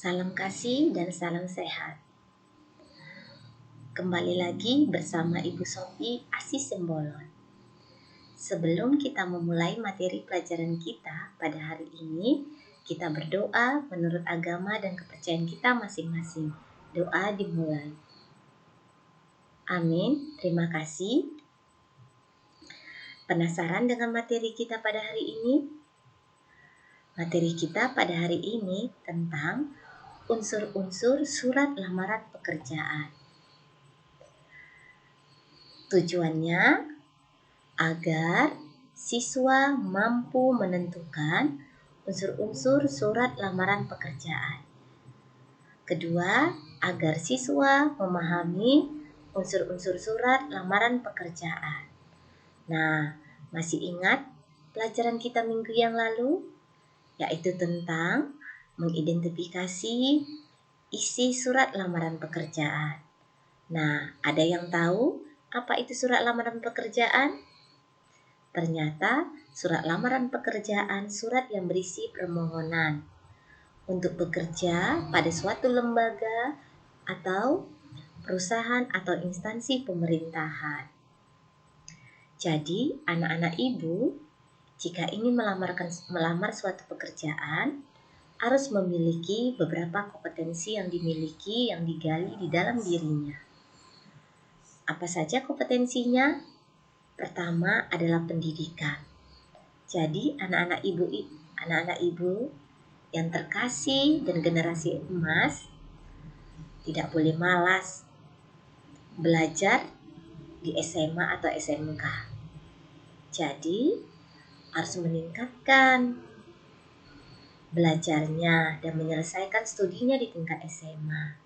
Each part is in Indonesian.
Salam kasih dan salam sehat. Kembali lagi bersama Ibu Sophie Asis Sembolon. Sebelum kita memulai materi pelajaran kita pada hari ini, kita berdoa menurut agama dan kepercayaan kita masing-masing. Doa dimulai. Amin. Terima kasih. Penasaran dengan materi kita pada hari ini? Materi kita pada hari ini tentang unsur-unsur surat lamaran pekerjaan. Tujuannya agar siswa mampu menentukan unsur-unsur surat lamaran pekerjaan. Kedua, agar siswa memahami unsur-unsur surat lamaran pekerjaan. Nah, masih ingat pelajaran kita minggu yang lalu? Yaitu tentang mengidentifikasi isi surat lamaran pekerjaan. Nah, ada yang tahu apa itu surat lamaran pekerjaan? Ternyata surat lamaran pekerjaan surat yang berisi permohonan untuk bekerja pada suatu lembaga atau perusahaan atau instansi pemerintahan. Jadi, anak-anak ibu, jika ingin melamar suatu pekerjaan, harus memiliki beberapa kompetensi yang dimiliki, yang digali di dalam dirinya. Apa saja kompetensinya? Pertama adalah pendidikan. Jadi anak-anak ibu yang terkasih dan generasi emas tidak boleh malas belajar di SMA atau SMK. Jadi harus meningkatkan belajarnya dan menyelesaikan studinya di tingkat SMA.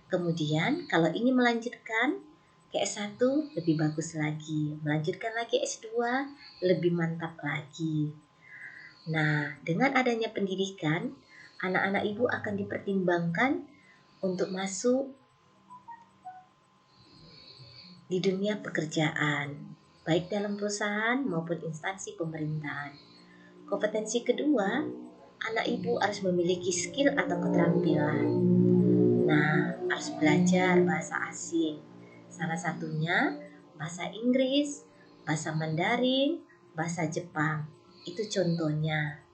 Kemudian kalau ingin melanjutkan ke S1 lebih bagus lagi, melanjutkan lagi S2 lebih mantap lagi. Nah, dengan adanya pendidikan, anak-anak ibu akan dipertimbangkan untuk masuk di dunia pekerjaan, baik dalam perusahaan maupun instansi pemerintahan. Kompetensi kedua, anak ibu harus memiliki skill atau keterampilan. Nah, harus belajar bahasa asing. Salah satunya bahasa Inggris, bahasa Mandarin, bahasa Jepang. Itu contohnya.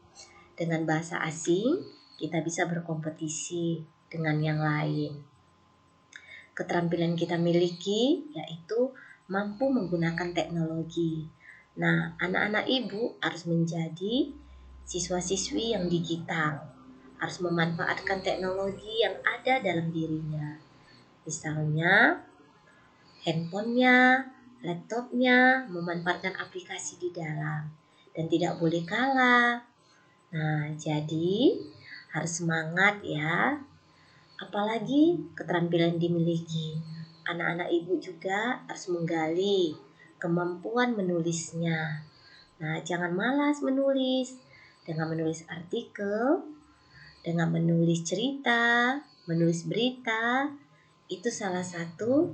Dengan bahasa asing, kita bisa berkompetisi dengan yang lain. Keterampilan kita miliki yaitu mampu menggunakan teknologi. Nah, anak-anak ibu harus menjadi siswa-siswi yang digital. Harus memanfaatkan teknologi yang ada dalam dirinya. Misalnya, handphonenya, laptopnya, memanfaatkan aplikasi di dalam. Dan tidak boleh kalah. Nah, jadi harus semangat ya. Apalagi keterampilan dimiliki. Anak-anak ibu juga harus menggali kemampuan menulisnya. Nah, jangan malas menulis. Dengan menulis artikel, dengan menulis cerita, menulis berita, itu salah satu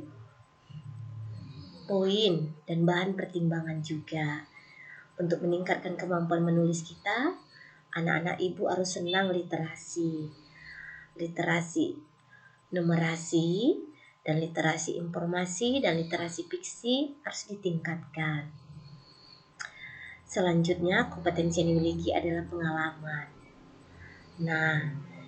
poin dan bahan pertimbangan juga. Untuk meningkatkan kemampuan menulis kita, anak-anak ibu harus senang literasi. Literasi numerasi dan literasi informasi dan literasi fiksi harus ditingkatkan. Selanjutnya, kompetensi yang dimiliki adalah pengalaman. Nah,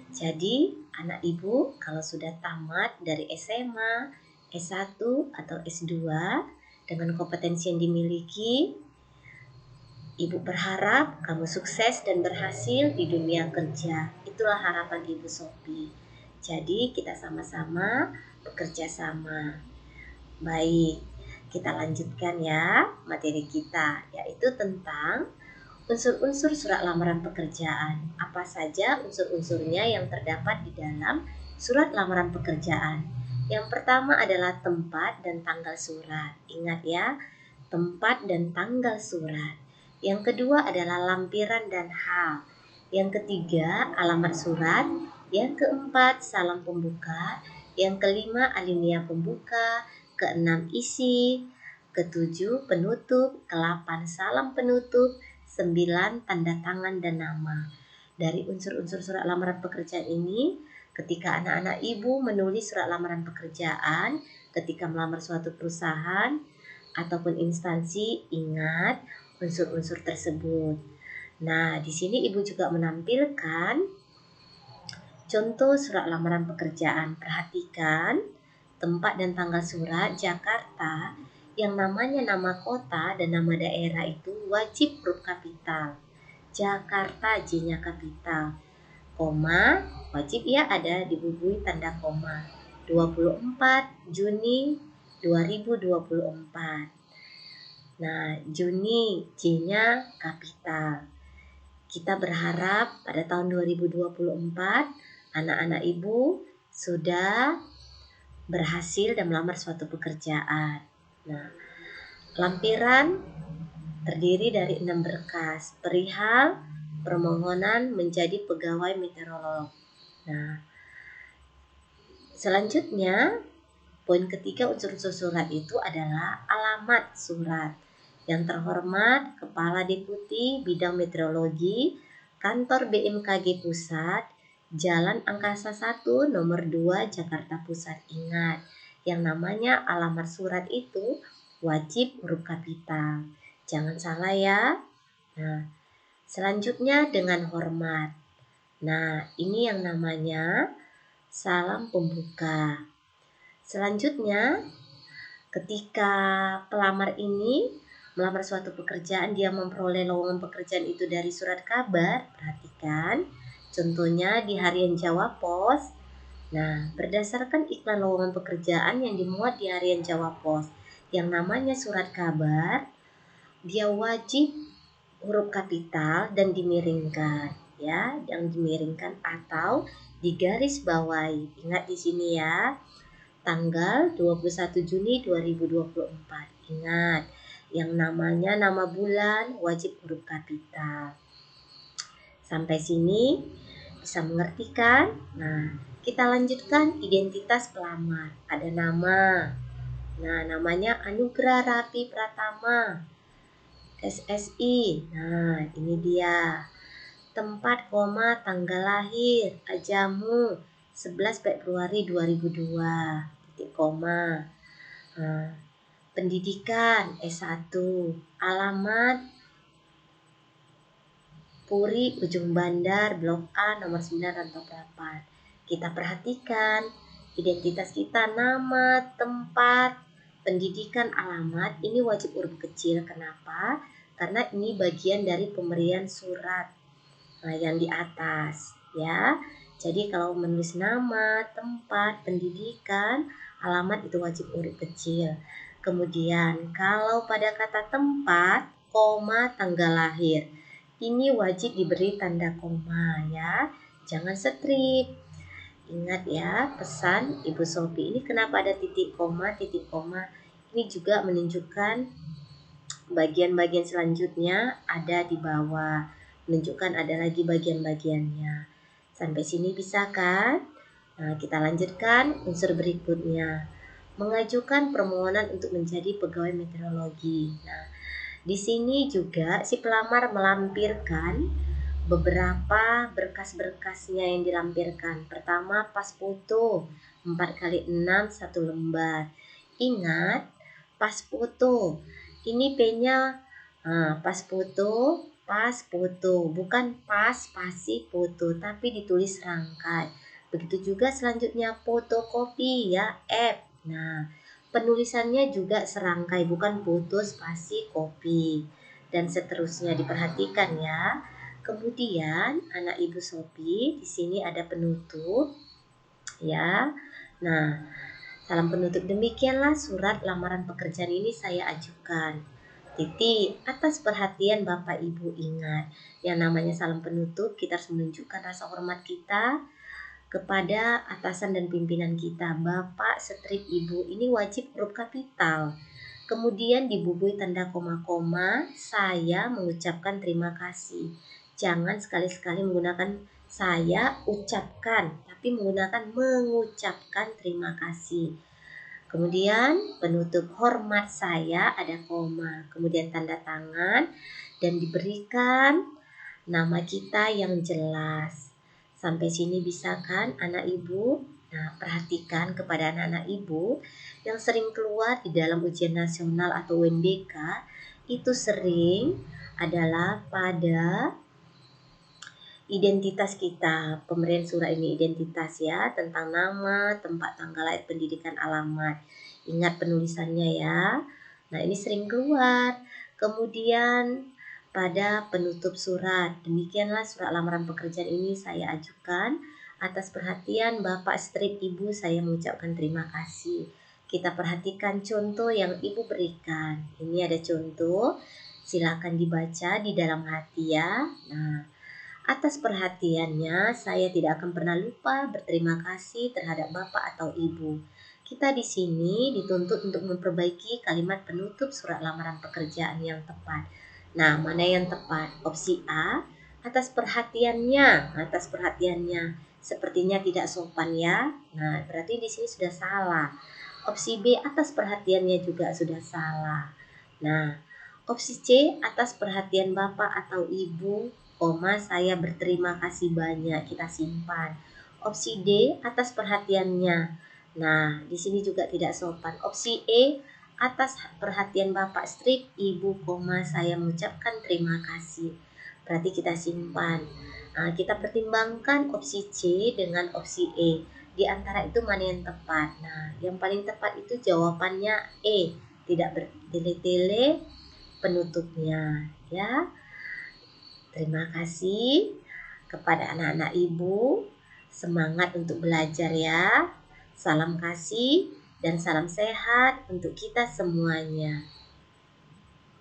jadi anak ibu kalau sudah tamat dari SMA, S1 atau S2 dengan kompetensi yang dimiliki, ibu berharap kamu sukses dan berhasil di dunia kerja. Itulah harapan Ibu Sophie. Jadi kita sama-sama bekerja sama. Baik, kita lanjutkan ya materi kita, yaitu tentang unsur-unsur surat lamaran pekerjaan. Apa saja unsur-unsurnya yang terdapat di dalam surat lamaran pekerjaan? Yang pertama adalah tempat dan tanggal surat. Ingat ya, tempat dan tanggal surat. Yang kedua adalah lampiran dan hal. Yang ketiga, alamat surat. Yang keempat, salam pembuka. Yang kelima, alinea pembuka. Keenam, isi. Ketujuh, penutup. Ke-8, salam penutup. 9, tanda tangan dan nama. Dari unsur-unsur surat lamaran pekerjaan ini, ketika anak-anak ibu menulis surat lamaran pekerjaan, ketika melamar suatu perusahaan ataupun instansi, ingat unsur-unsur tersebut. Nah, di sini ibu juga menampilkan contoh surat lamaran pekerjaan. Perhatikan tempat dan tanggal surat Jakarta yang namanya nama kota dan nama daerah itu wajib huruf kapital. Jakarta J-nya kapital. Koma wajib ya ada dibubui tanda koma. 24 Juni 2024. Nah, Juni J-nya kapital. Kita berharap pada tahun 2024 anak-anak ibu sudah berhasil dan melamar suatu pekerjaan. Nah, lampiran terdiri dari 6 berkas perihal permohonan menjadi pegawai meteorolog. Nah, selanjutnya poin ketiga unsur-unsur surat itu adalah alamat surat. Yang terhormat Kepala Deputi Bidang Meteorologi Kantor BMKG Pusat, Jalan Angkasa 1 nomor 2 Jakarta Pusat. Ingat, yang namanya alamat surat itu wajib huruf kapital. Jangan salah ya. Nah, selanjutnya dengan hormat. Nah, ini yang namanya salam pembuka. Selanjutnya, ketika pelamar ini melamar suatu pekerjaan, dia memperoleh lowongan pekerjaan itu dari surat kabar. Perhatikan, contohnya di harian Jawa Pos. Nah, berdasarkan iklan lowongan pekerjaan yang dimuat di harian Jawa Pos, yang namanya surat kabar, dia wajib huruf kapital dan dimiringkan, ya, yang dimiringkan atau digaris bawahi. Ingat di sini ya. Tanggal 21 Juni 2024. Ingat, yang namanya nama bulan wajib huruf kapital. Sampai sini bisa mengerti kan? Nah, kita lanjutkan identitas pelamar. Ada nama. Nah, namanya Anugrah Rapi Pratama, SSI. Nah, ini dia. Tempat, koma, tanggal lahir, Ajamu, 11 Februari 2002. Titik koma. Nah, pendidikan S1, alamat Puri Ujung Bandar Blok A nomor 9 Rantau 8. Kita perhatikan identitas kita, nama, tempat, pendidikan, alamat ini wajib huruf kecil. Kenapa? Karena ini bagian dari pemberian surat. Nah, yang di atas ya. Jadi kalau menulis nama, tempat, pendidikan, alamat itu wajib huruf kecil. Kemudian kalau pada kata tempat, koma, tanggal lahir, ini wajib diberi tanda koma ya. Jangan strip. Ingat ya, pesan Ibu Sophie ini kenapa ada titik koma, titik koma. Ini juga menunjukkan bagian-bagian selanjutnya ada di bawah. Menunjukkan ada lagi bagian-bagiannya. Sampai sini bisa kan? Nah, kita lanjutkan unsur berikutnya. Mengajukan permohonan untuk menjadi pegawai meteorologi. Nah, di sini juga si pelamar melampirkan beberapa berkas-berkasnya yang dilampirkan. Pertama, pas foto 4x6 1 lembar. Ingat, pas foto. Ini P-nya pas foto, bukan pas spasi foto, tapi ditulis rangkai. Begitu juga selanjutnya fotokopi ya, F. Nah, penulisannya juga serangkai, bukan foto spasi kopi. Dan seterusnya diperhatikan ya. Kemudian anak Ibu Sophie di sini ada penutup ya. Nah, salam penutup, demikianlah surat lamaran pekerjaan ini saya ajukan. Titik, atas perhatian Bapak Ibu. Ingat, yang namanya salam penutup kita harus menunjukkan rasa hormat kita kepada atasan dan pimpinan kita. Bapak strip Ibu ini wajib huruf kapital. Kemudian dibubui tanda koma-koma, saya mengucapkan terima kasih. Jangan sekali-sekali menggunakan saya ucapkan, tapi menggunakan mengucapkan terima kasih. Kemudian penutup hormat saya ada koma, kemudian tanda tangan dan diberikan nama kita yang jelas. Sampai sini bisa kan anak ibu? Nah, perhatikan kepada anak-anak ibu yang sering keluar di dalam ujian nasional atau UNBK, itu sering adalah pada identitas kita. Pemberian surat ini identitas ya, tentang nama, tempat, tanggal lahir, pendidikan, alamat. Ingat penulisannya ya. Nah, ini sering keluar. Kemudian pada penutup surat. Demikianlah surat lamaran pekerjaan ini saya ajukan. Atas perhatian Bapak strip Ibu, saya mengucapkan terima kasih. Kita perhatikan contoh yang Ibu berikan. Ini ada contoh. Silakan dibaca di dalam hati ya. Nah, atas perhatiannya, saya tidak akan pernah lupa berterima kasih terhadap Bapak atau Ibu. Kita di sini dituntut untuk memperbaiki kalimat penutup surat lamaran pekerjaan yang tepat. Nah, mana yang tepat? Opsi A, atas perhatiannya, atas perhatiannya. Sepertinya tidak sopan ya. Nah, berarti di sini sudah salah. Opsi B, atas perhatiannya juga sudah salah. Nah, opsi C, atas perhatian Bapak atau Ibu, saya berterima kasih banyak, kita simpan. Opsi D, atas perhatiannya. Nah, di sini juga tidak sopan. Opsi E, atas perhatian Bapak strip Ibu, saya mengucapkan terima kasih. Berarti kita simpan. Nah, kita pertimbangkan opsi C dengan opsi E. Di antara itu mana yang tepat? Nah, yang paling tepat itu jawabannya E, tidak bertele-tele penutupnya, ya. Terima kasih kepada anak-anak Ibu. Semangat untuk belajar ya. Salam kasih dan salam sehat untuk kita semuanya.